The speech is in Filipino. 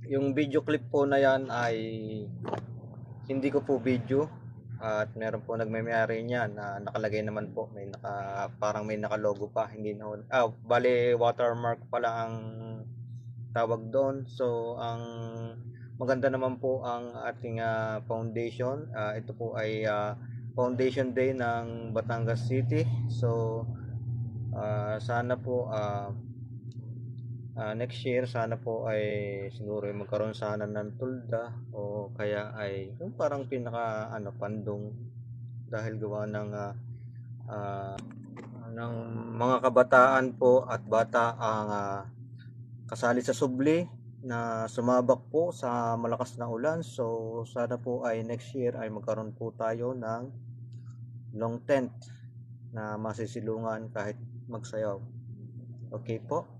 Yung video clip po na yan ay hindi ko po video, at meron po nagme-may-ari niyan na nakalagay naman po, may parang may nakalogo pa, hindi na bale watermark pala ang tawag doon. So ang maganda naman po ang ating foundation. Ito po ay Foundation Day ng Batangas City. So sana po next year sana po ay siguro ay magkaroon sana ng tulda, o kaya ay yung parang pinaka pandong, dahil gawa ng mga kabataan po at bata ang kasali sa subli na sumabak po sa malakas na ulan. So sana po ay next year ay magkaroon po tayo ng long tent na masisilungan kahit magsayaw. Okay po.